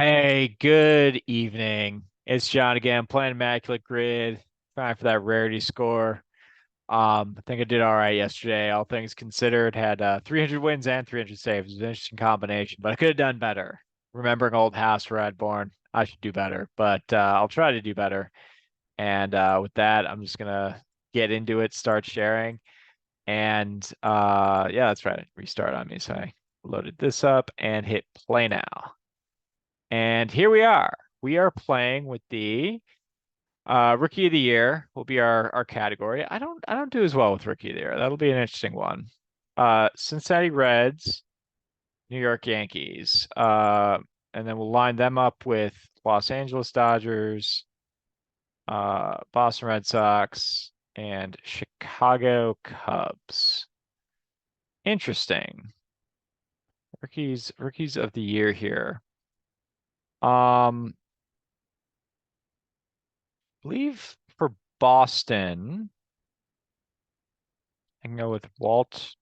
Hey, good evening. It's John again, playing Immaculate Grid, trying for that rarity score. I think I did all right yesterday, all things considered. Had 300 wins and 300 saves. It was an interesting combination, but I could have done better. Remembering old house where I'd born, I should do better, but I'll try to do better. And with that, I'm just gonna get into it, start sharing, and yeah, that's right. Restart on me, so I loaded this up and hit play now. And here we are. We are playing with the Rookie of the Year will be our category. I don't do as well with Rookie of the Year. That'll be an interesting one. Cincinnati Reds, New York Yankees. And then we'll line them up with Los Angeles Dodgers, Boston Red Sox, and Chicago Cubs. Interesting. Rookies of the year here. Um, believe for Boston, I can go with Walt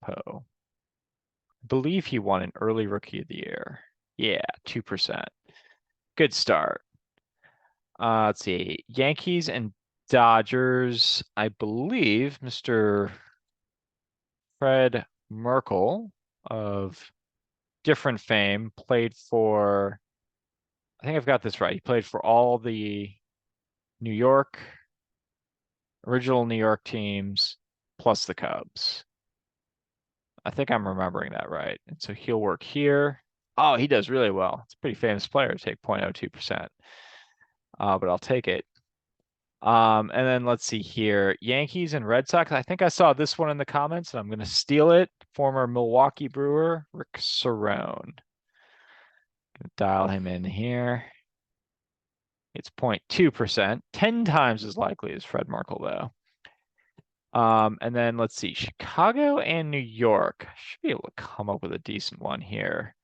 Poe. I believe he won an early Rookie of the Year. Yeah, 2%. Good start. Let's see. Yankees and Dodgers. I believe Mr. Fred Merkel of different fame played for, I think I've got this right. He played for all the New York, original New York teams, plus the Cubs. I think I'm remembering that right. And so he'll work here. Oh, he does really well. It's a pretty famous player to take 0.02%. But I'll take it. And then let's see here. Yankees and Red Sox. I think I saw this one in the comments, and I'm going to steal it. Former Milwaukee Brewer, Rick Cerrone. Dial him in here. It's 0.2%, 10 times as likely as Fred Merkle, though. And then let's see, Chicago and New York. Should be able to come up with a decent one here.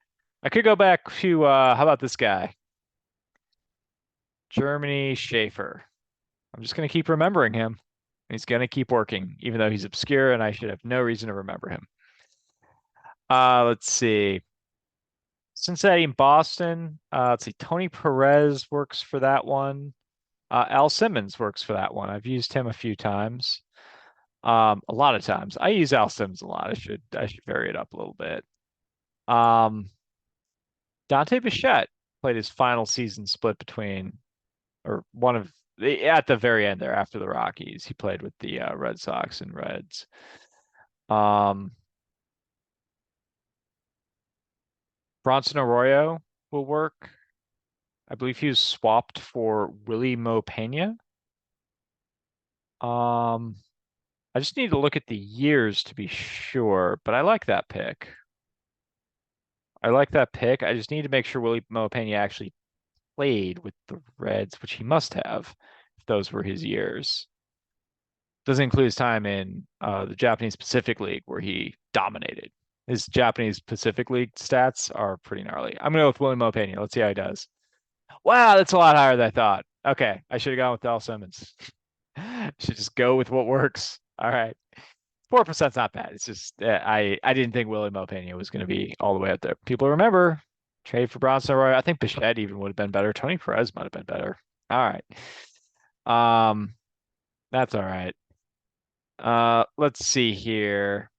I could go back to how about this guy? Germany Schaefer. I'm just gonna keep remembering him. He's gonna keep working, even though he's obscure and I should have no reason to remember him. Let's see. Cincinnati and Boston. Let's see. Tony Perez works for that one. Al Simmons works for that one. I've used him a few times. A lot of times. I use Al Simmons a lot. I should vary it up a little bit. Um, Dante Bichette played his final season split between, or one of at the very end there after the Rockies. He played with the Red Sox and Reds. Um, Bronson Arroyo will work. I believe he was swapped for Willie Mo Pena. Um, I just need to look at the years to be sure, but I like that pick. I like that pick. I just need to make sure Willie Mo Pena actually played with the Reds, which he must have, if those were his years. Doesn't include his time in the Japanese Pacific League where he dominated. His Japanese Pacific League stats are pretty gnarly. I'm gonna go with William Mopena. Let's see how he does. Wow, that's a lot higher than I thought. Okay, I should have gone with Al Simmons. Should just go with what works. All right. 4%'s not bad. It's just I didn't think Willie Mopena was going to be all the way up there. People remember trade for Bronson Roy. I think Bichette even would have been better. Tony Perez might have been better. All right. Um, that's all right. Let's see here.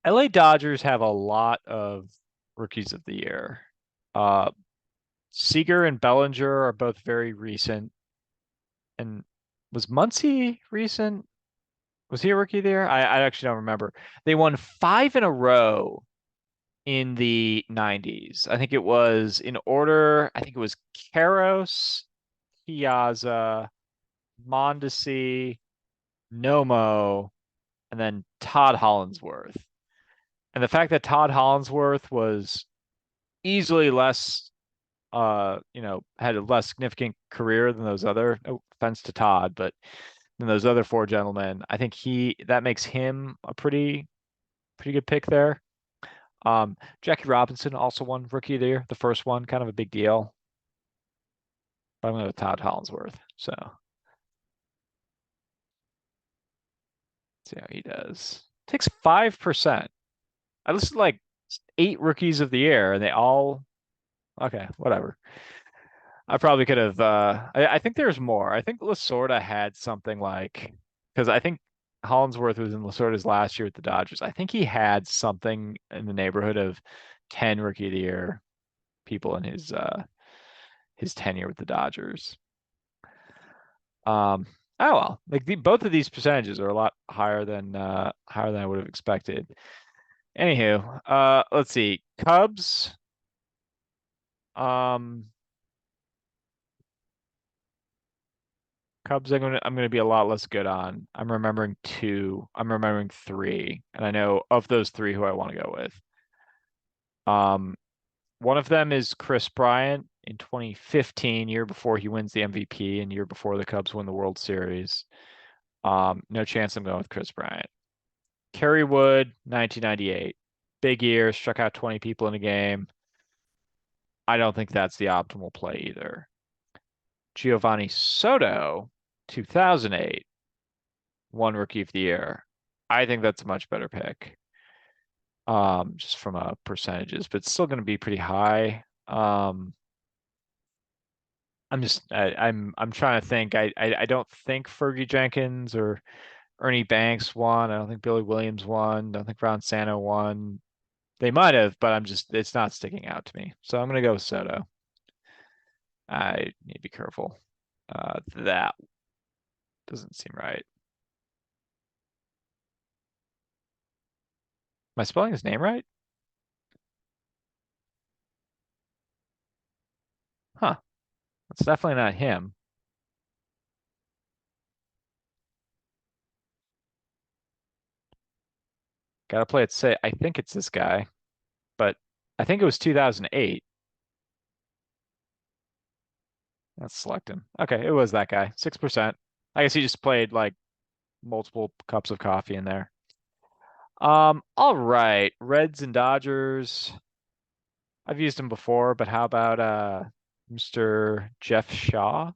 LA Dodgers have a lot of rookies of the year. Uh, Seager and Bellinger are both very recent. And was Muncy recent? Was he a rookie there? I actually don't remember. They won five in a row in the 90s. I think it was in order. I think it was Karros, Piazza, Mondesi, Nomo, and then Todd Hollinsworth. And the fact that Todd Hollinsworth was easily less, had a less significant career than those other, no offense to Todd, but than those other four gentlemen, I think that makes him a pretty good pick there. Jackie Robinson also won Rookie of the Year, the first one, kind of a big deal. But I'm going with Todd Hollinsworth. So see how he does. Takes 5%. I listed like 8 rookies of the year, and they all okay, whatever. I probably could have. I think there's more. I think Lasorda had something like because I think Hollinsworth was in Lasorda's last year with the Dodgers. I think he had something in the neighborhood of 10 rookie of the year people in his tenure with the Dodgers. Um, oh well, like both of these percentages are a lot higher than I would have expected. Anywho, let's see. Cubs. Um, Cubs, I'm gonna be a lot less good on. I'm remembering two. I'm remembering three, and I know of those three who I want to go with. Um, one of them is Chris Bryant in 2015, year before he wins the MVP and year before the Cubs win the World Series. No chance I'm going with Chris Bryant. Kerry Wood, 1998, big year, struck out 20 people in a game. I don't think that's the optimal play either. Giovanni Soto, 2008. One rookie of the year. I think that's a much better pick. Just from a percentages, but it's still going to be pretty high. I'm trying to think. I don't think Fergie Jenkins or Ernie Banks won. I don't think Billy Williams won. I don't think Ron Santo won. They might have, but it's not sticking out to me. So I'm going to go with Soto. I need to be careful. That doesn't seem right. Am I spelling his name right? Huh. That's definitely not him. Gotta play it safe. I think it's this guy, but I think it was 2008. Let's select him. Okay, it was that guy. 6%. I guess he just played like multiple cups of coffee in there. All right. Reds and Dodgers. I've used him before, but how about Mr. Jeff Shaw?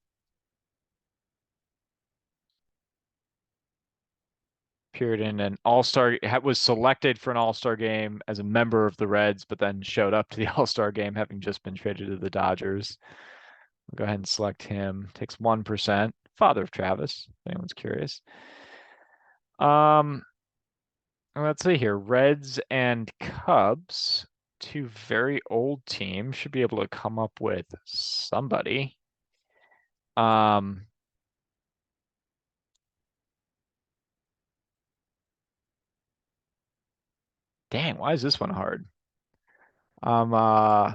Appeared in an All-Star, was selected for an All-Star game as a member of the Reds, but then showed up to the All-Star game having just been traded to the Dodgers. We'll go ahead and select him. Takes 1%. Father of Travis, if anyone's curious. Um, let's see here. Reds and Cubs, two very old teams, should be able to come up with somebody. Um, dang, why is this one hard? Um, uh,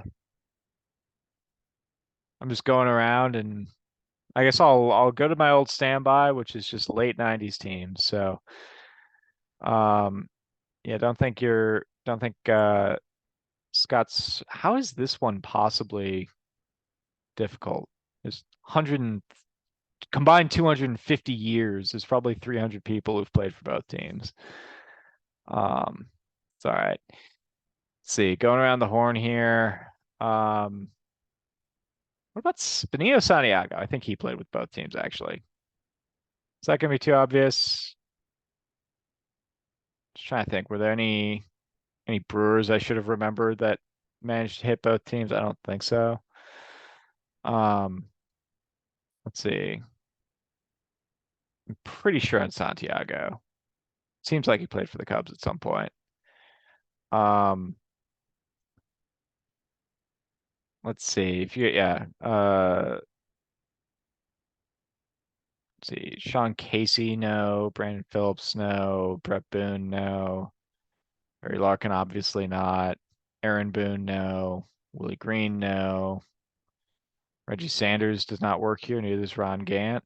I'm just going around and I guess I'll go to my old standby, which is just late 90s teams. So, um, yeah, don't think Scott's how is this one possibly difficult? There's 100 combined 250 years. There's probably 300 people who've played for both teams. It's all right. Let's see, going around the horn here. What about Benito Santiago? I think he played with both teams actually. Is that gonna be too obvious? Just trying to think. Were there any Brewers I should have remembered that managed to hit both teams? I don't think so. Um, let's see. I'm pretty sure on Santiago. Seems like he played for the Cubs at some point. Um, let's see. If you yeah, let's see. Sean Casey, no. Brandon Phillips, no. Brett Boone, no. Barry Larkin, obviously not. Aaron Boone, no. Willie Green, no. Reggie Sanders does not work here, neither does Ron Gant.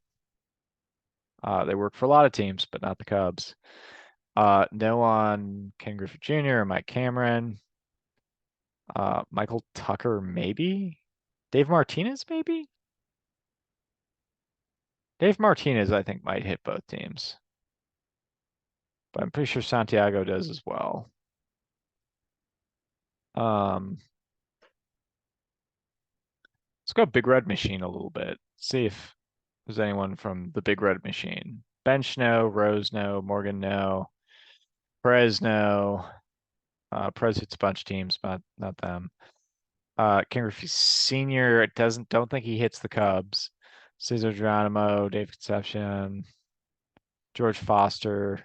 They work for a lot of teams, but not the Cubs. No on Ken Griffey Jr. or Mike Cameron. Michael Tucker, maybe. Dave Martinez, maybe. Dave Martinez, I think, might hit both teams, but I'm pretty sure Santiago does as well. Um, let's go Big Red Machine a little bit. See if there's anyone from the Big Red Machine. Bench, no. Rose, no. Morgan, no. Perez, no. President's a bunch of teams, but not them. King Griffey Sr. Don't think he hits the Cubs. Cesar Geronimo, Dave Concepcion, George Foster.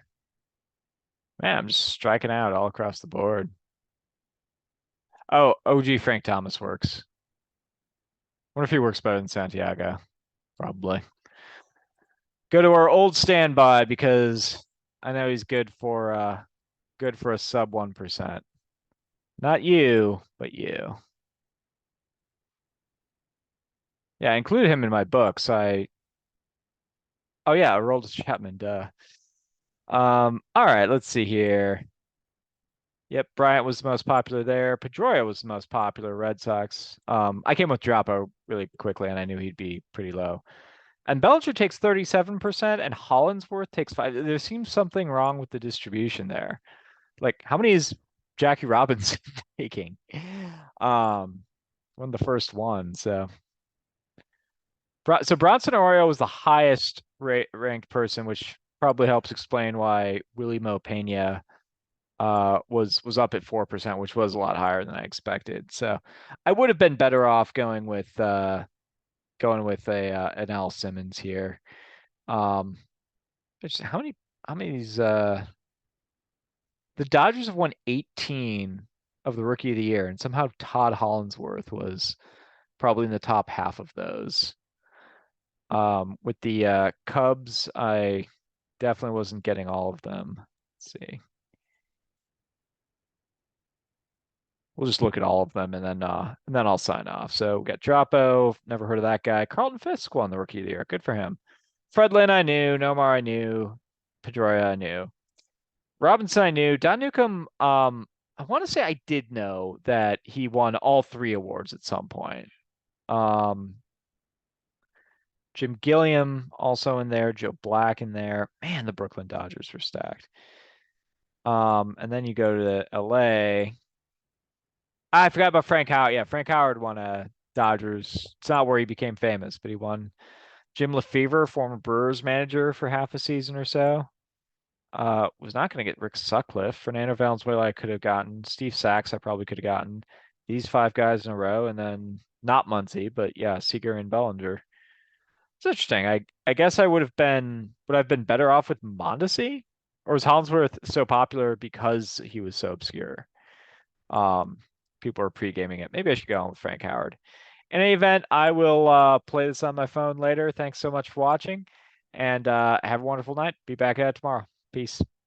Man, I'm just striking out all across the board. Oh, OG Frank Thomas works. Wonder if he works better than Santiago. Probably. Go to our old standby because I know he's good for a sub 1%. Not you, but you. Yeah, I included him in my books. Oh yeah, Aroldis Chapman, duh. All right, let's see here. Yep, Bryant was the most popular there. Pedroia was the most popular Red Sox. I came with Drapo really quickly, and I knew he'd be pretty low. And Bellinger takes 37%, and Hollinsworth takes 5. There seems something wrong with the distribution there. Like, how many is Jackie Robinson taking? Um, One of the first ones. So Bronson Arroyo was the highest ranked person, which probably helps explain why Willie Mo Pena was up at 4%, which was a lot higher than I expected. So I would have been better off going with a an Al Simmons here. Um, how many of these the Dodgers have won 18 of the Rookie of the Year, and somehow Todd Hollinsworth was probably in the top half of those. With the Cubs, I definitely wasn't getting all of them. Let's see. We'll just look at all of them and then I'll sign off. So we got Drapo, never heard of that guy. Carlton Fisk won the Rookie of the Year. Good for him. Fred Lynn I knew, Nomar I knew, Pedroia I knew. Robinson I knew. Don Newcomb, I want to say I did know that he won all three awards at some point. Um, Jim Gilliam also in there, Joe Black in there. Man, the Brooklyn Dodgers were stacked. And then you go to LA. I forgot about Frank Howard. Yeah, Frank Howard won a Dodgers. It's not where he became famous, but he won. Jim Lefevre, former Brewers manager for half a season or so. Was not going to get Rick Sutcliffe. Fernando Valenzuela I could have gotten. Steve Sachs I probably could have gotten. These five guys in a row, and then not Muncy, but yeah, Seager and Bellinger. It's interesting. I guess would I've been better off with Mondesi? Or was Hollinsworth so popular because he was so obscure? Um, People are pre-gaming it. Maybe I should go on with Frank Howard. In any event, I will play this on my phone later. Thanks so much for watching, and have a wonderful night. Be back at it tomorrow. Peace.